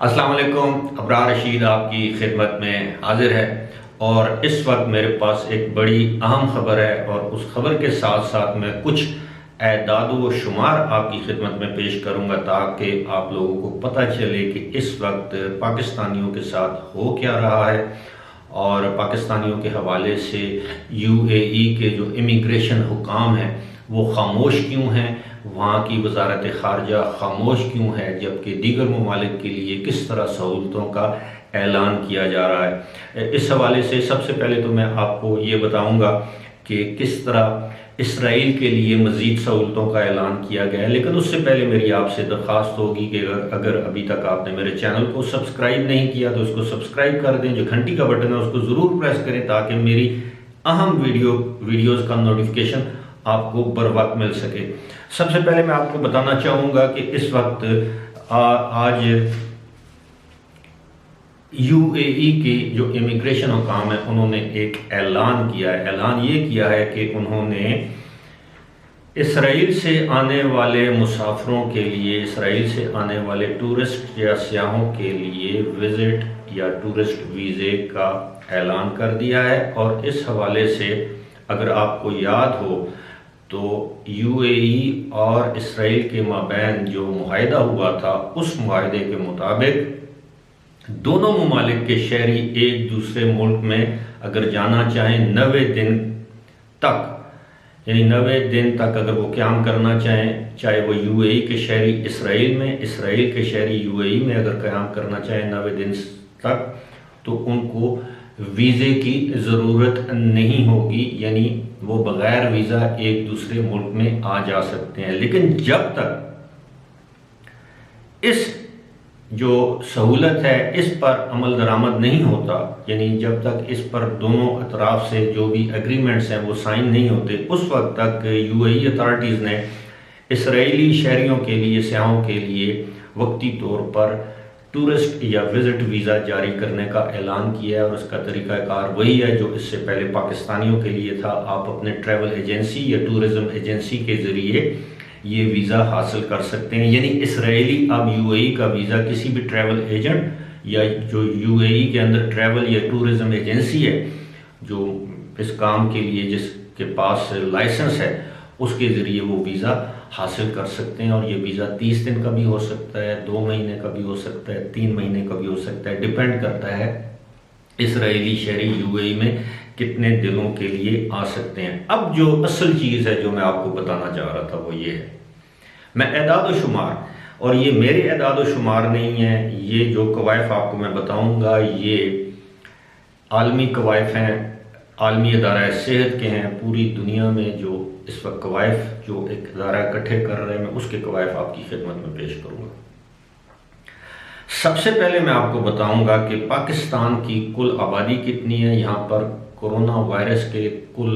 अस्सलाम वालेकुम। अबरार रशीद आपकी खिदमत में हाजिर है और इस वक्त मेरे पास एक बड़ी अहम ख़बर है और उस ख़बर के साथ साथ मैं कुछ एदाद व शुमार आपकी खिदमत में पेश करूंगा ताकि आप लोगों को पता चले कि इस वक्त पाकिस्तानियों के साथ हो क्या रहा है और पाकिस्तानियों के हवाले से यूएई के जो इमिग्रेशन हुकाम हैं वो खामोश क्यों हैं, वहाँ की वजारत ख़ारजा खामोश क्यों है, जबकि दीगर ममालिक के लिए किस तरह सहूलतों का ऐलान किया जा रहा है। इस हवाले से सबसे पहले तो मैं आपको ये बताऊँगा कि किस तरह इसराइल के लिए मज़ीद सहूलतों का ऐलान किया गया है। लेकिन उससे पहले मेरी आपसे दरख्वास्त होगी कि अगर अभी तक आपने मेरे चैनल को सब्सक्राइब नहीं किया तो उसको सब्सक्राइब कर दें, जो घंटी का बटन है उसको ज़रूर प्रेस करें ताकि मेरी अहम वीडियोज़ का नोटिफिकेशन आपको बर वक्त मिल सके। सबसे पहले मैं आपको बताना चाहूँगा कि इस वक्त आज यूएई की जो इमिग्रेशन हुकाम है उन्होंने एक ऐलान किया है। ऐलान ये किया है कि उन्होंने इसराइल से आने वाले मुसाफिरों के लिए, इसराइल से आने वाले टूरिस्ट या सियाहों के लिए विज़िट या टूरिस्ट वीज़े का ऐलान कर दिया है। और इस हवाले से अगर आपको याद हो तो यूएई और इसराइल के माबैन जो मुआहदा हुआ था उस मुआहदे के मुताबिक दोनों ममालिक के शहरी एक दूसरे मुल्क में अगर जाना चाहें 90 दिन तक, यानी 90 दिन तक अगर वो क़याम करना चाहें, चाहे वो यूएई के शहरी इसराइल में, इसराइल के शहरी यूएई में अगर क़याम करना चाहें 90 दिन तक, तो उनको वीज़े की ज़रूरत नहीं होगी, यानी वो बग़ैर वीज़ा एक दूसरे मुल्क में आ जा सकते हैं। लेकिन जब तक इस जो सहूलत है इस पर अमल दरामद नहीं होता, यानी जब तक इस पर दोनों अतराफ से जो भी एग्रीमेंट्स हैं वो साइन नहीं होते, उस वक्त तक यूएई अथॉरिटीज़ ने इसराइली शहरियों के लिए, सियाहों के लिए वक्ती तौर पर टूरिस्ट या विज़िट वीज़ा जारी करने का ऐलान किया है। और उसका तरीक़ाकार वही है जो इससे पहले पाकिस्तानियों के लिए था। आप अपने ट्रैवल एजेंसी या टूरिज़म एजेंसी के ज़रिए ये वीज़ा हासिल कर सकते हैं, यानी इसराइली अब यूएई का वीज़ा किसी भी ट्रैवल एजेंट या जो यूएई के अंदर ट्रैवल या टूरिज़म एजेंसी है जो इस काम के लिए जिसके पास लाइसेंस है उसके ज़रिए वो वीज़ा हासिल कर सकते हैं। और ये वीज़ा 30 दिन का भी हो सकता है, 2 महीने का भी हो सकता है, 3 महीने का भी हो सकता है, डिपेंड करता है इसराइली शहरी यूएई में कितने दिनों के लिए आ सकते हैं। अब जो असल चीज़ है जो मैं आपको बताना चाह रहा था वो ये है, मैं एदाद शुमार, और ये मेरे एदाद शुमार नहीं है, ये जो कवायफ आपको मैं बताऊंगा ये आलमी कवायफ हैं, आलमी अदारा सेहत के हैं। पूरी दुनिया में जो इस वक्त कवायफ जो एक अदारा इकट्ठे कर रहे हैं, मैं उसके कवायफ आपकी खिदमत में पेश करूँगा। सबसे पहले मैं आपको बताऊंगा कि पाकिस्तान की कुल आबादी कितनी है, यहाँ पर कोरोना वायरस के कुल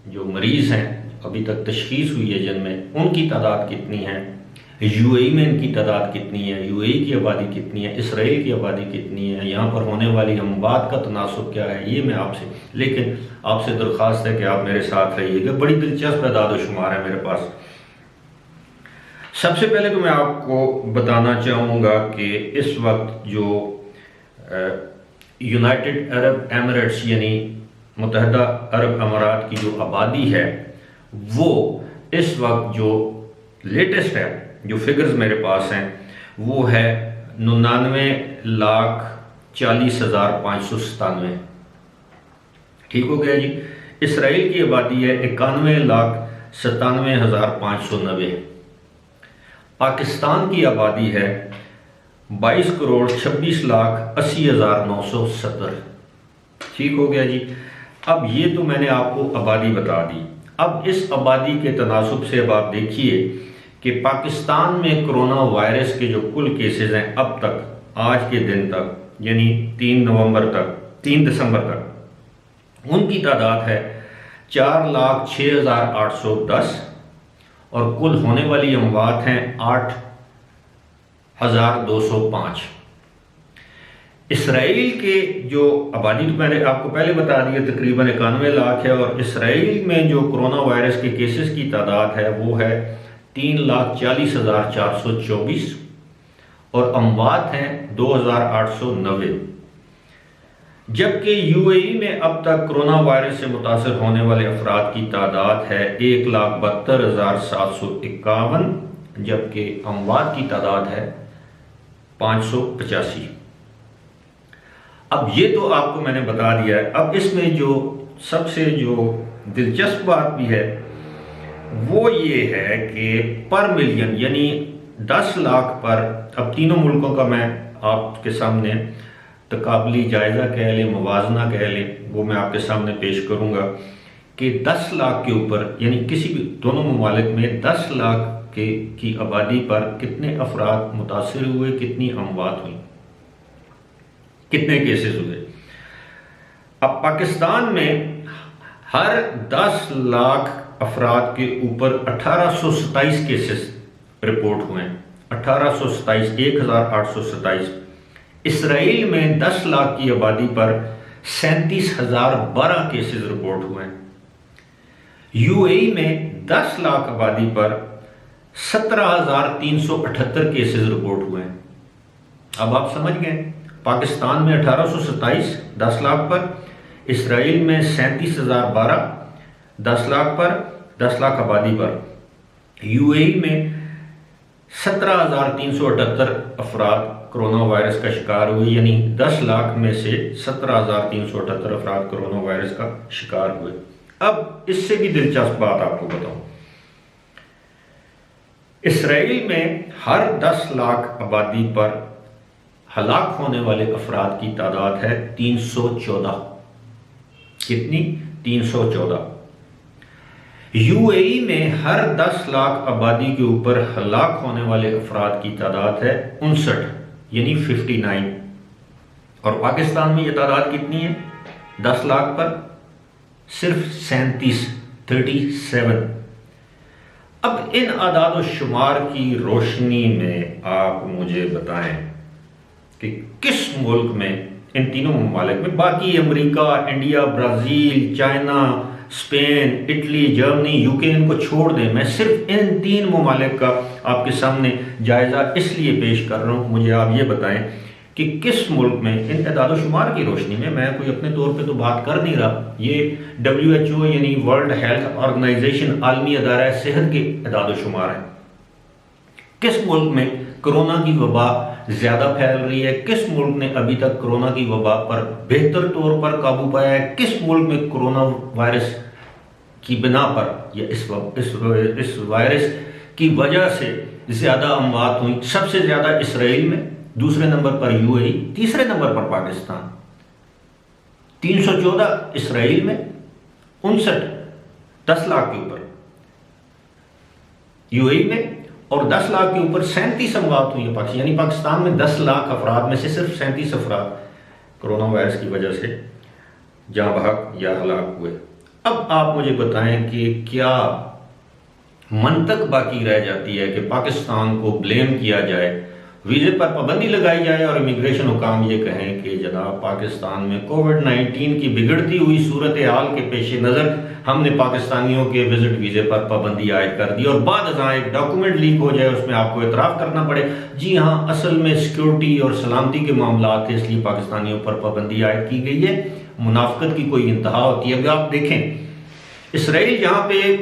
जो मरीज़ हैं अभी तक तशखीस हुई है जिनमें, उनकी तादाद कितनी है, यूएई में इनकी तादाद कितनी है, यूएई की आबादी कितनी है, इसराइल की आबादी कितनी है, यहाँ पर होने वाली अमवात का तनासुब क्या है, ये मैं आपसे, लेकिन आपसे दरख्वास्त है कि आप मेरे साथ रहिएगा। बड़ी दिलचस्प एदाद शुमार है मेरे पास। सबसे पहले तो मैं आपको बताना चाहूँगा कि इस वक्त जो यूनाइटेड अरब एमिरेट्स यानी मुत्तहदा अरब अमारात की जो आबादी है वो इस वक्त जो लेटेस्ट है, जो फिगर्स मेरे पास हैं वो है 99,40,597। ठीक हो गया जी। इसराइल की आबादी है 91,97,590। पाकिस्तान की आबादी है 22,26,80,970। ठीक हो गया जी। अब ये तो मैंने आपको आबादी बता दी। अब इस आबादी के तनासुब से अब आप देखिए कि पाकिस्तान में कोरोना वायरस के जो कुल केसेस हैं अब तक, आज के दिन तक, यानी 3 दिसंबर तक, उनकी तादाद है 4,06,810 और कुल होने वाली अमवात हैं 8,205। इसराइल के जो आबादी तो मैंने आपको पहले बता दिया तकरीबन 91 लाख है, और इसराइल में जो कोरोना वायरस के केसेस की तादाद है वो है 3,40,424 और अमवात हैं 2890। जबकि यूएई में अब तक कोरोना वायरस से मुतासर होने वाले अफराद की तादाद है 1,72,751, जबकि अमवात की तादाद है 585। अब ये तो आपको मैंने बता दिया है। अब इसमें जो सबसे दिलचस्प बात भी है वो ये है कि पर मिलियन यानी 10 लाख पर, अब तीनों मुल्कों का मैं आपके सामने तकाबली जायज़ा कह लें, मुवाजना कह लें, वो मैं आपके सामने पेश करूंगा कि 10 लाख के ऊपर यानी किसी भी दोनों ममालिक में 10 लाख की आबादी पर कितने अफराद मुतासिर हुए, कितनी अमवात हुई, कितने केसेस हुए। अब पाकिस्तान में हर 10 लाख अफराद के ऊपर 1827 केसेस रिपोर्ट हुए हैं, 1827, 1827। इसराइल में 10 लाख की आबादी पर 37,012 केसेस रिपोर्ट हुए हैं। यूएई में 10 लाख आबादी पर 17,378 केसेस रिपोर्ट हुए हैं। अब आप समझ गए, पाकिस्तान में 1827 10 लाख पर, इसराइल में 37,012 10 लाख पर, 10 लाख आबादी पर, यूएई में 17,378 अफराद कोरोना वायरस का शिकार हुए, यानी 10 लाख में से 17,378 अफराद कोरोना वायरस का शिकार हुए। अब इससे भी दिलचस्प बात आपको बताऊं, इसराइल में हर 10 लाख आबादी पर हलाक होने वाले अफराद की तादाद है 314। कितनी? 314। यूएई में हर 10 लाख आबादी के ऊपर हलाक होने वाले अफराद की तादाद है 59 यानी 59। और पाकिस्तान में यह तादाद कितनी है 10 लाख पर? सिर्फ 37। अब इन आदाद व शुमार की रोशनी में आप मुझे बताएं कि किस मुल्क में, इन तीनों ममालिक में, बाकी America, India, Brazil, China, Spain, Italy, Germany, UK, इनको छोड़ दें, मैं सिर्फ इन 3 ममालिक का आपके सामने जायज़ा इसलिए पेश कर रहा हूँ। मुझे आप ये बताएं कि किस मुल्क में, इन अदाद शुमार की रोशनी में, मैं कोई अपने तौर पे तो बात कर नहीं रहा, ये WHO यानी वर्ल्ड हेल्थ ऑर्गेनाइजेशन, आलमी अदारा सेहत के अदाद शुमार हैं, किस मुल्क में कोरोना की वबा ज्यादा फैल रही है, किस मुल्क ने अभी तक कोरोना की वबा पर बेहतर तौर पर काबू पाया है, किस मुल्क में कोरोना वायरस की बिना पर या इस वायरस की वजह से ज्यादा अमवात हुई। सबसे ज्यादा इसराइल में, दूसरे नंबर पर यूएई, तीसरे नंबर पर पाकिस्तान। 314 इसराइल में, 59 10 लाख के ऊपर यूएई में, और 10 लाख के ऊपर 37 अमवात हुई है पाकिस्तान, यानी पाकिस्तान में 10 लाख अफराद में से सिर्फ 37 अफराद कोरोना वायरस की वजह से जाँ बहक या हलाक हुए। अब आप मुझे बताएं कि क्या मंतक बाकी रह जाती है कि पाकिस्तान को ब्लेम किया जाए, वीज़े पर पाबंदी लगाई जाए और इमिग्रेशन हुकाम ये कहें कि जनाब पाकिस्तान में कोविड-19 की बिगड़ती हुई सूरत हाल के पेश नज़र हमने पाकिस्तानियों के विजिट वीज़े पर पाबंदी आयद कर दी, और बाद जहाँ एक डॉक्यूमेंट लीक हो जाए उसमें आपको एतराफ़ करना पड़े जी हाँ असल में सिक्योरिटी और सलामती के मामला थे इसलिए पाकिस्तानियों पर पाबंदी आयद की गई है। मुनाफिकत की कोई इंतहा होती है। अगर आप देखें इसराइल जहाँ पे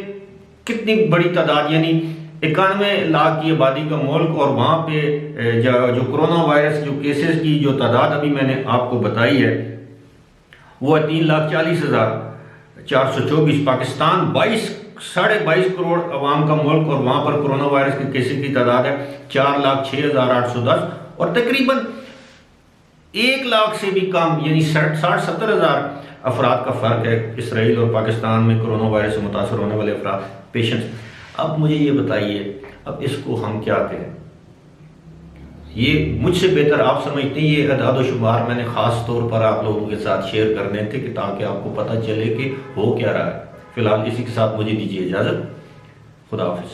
कितनी बड़ी तादाद यानी 91 लाख की आबादी का मुल्क, और वहाँ पे जो कोरोना वायरस जो केसेस की जो तादाद अभी मैंने आपको बताई है वो है 3,40,424। पाकिस्तान 22.5 करोड़ अवाम का मुल्क, और वहाँ पर कोरोना वायरस के केसेस की तादाद है 4,06,810, और तकरीबन 1 लाख से भी कम यानी 60-70 हज़ार अफराद का फ़र्क है इसराइल और पाकिस्तान में कोरोना वायरस से मुतासर होने वाले अफराद पेशेंट्स। अब मुझे ये बताइए अब इसको हम क्या करें? ये मुझसे बेहतर आप समझते हैं। ये अदाद शुमार मैंने ख़ास तौर पर आप लोगों के साथ शेयर करने थे कि ताकि आपको पता चले कि हो क्या रहा है। फ़िलहाल इसी के साथ मुझे दीजिए इजाज़त। खुदा हाफिज़।